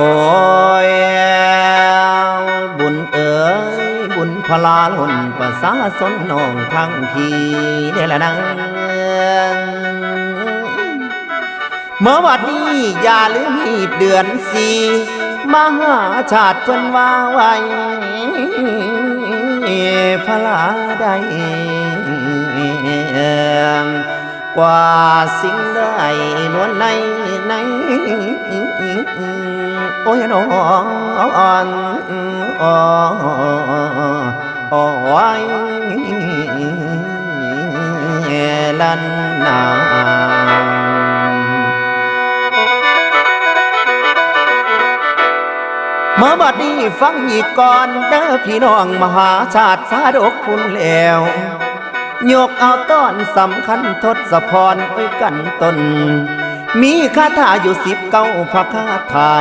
โอ้ยบุญเอ๋ยบุญพลาล้นประสาสนน้องทั้งพี่นี่แหละนางเมื่อวันนี้อย่าลืมอีกเดือนสี่มหาชาติเพิ่นว่าไว้พลาใดกว่าสิ่งใดนวลในโอ้ยน้องโอ้ยลันนาเมื่อบัดนี้ฟังอีกก่อนเด้อพี่น้องมหาชาติสาดกคุณแล้วยกเอาต้นสำคัญทศพรไว้กันตนมีคาถาอยู่19 พระคาถา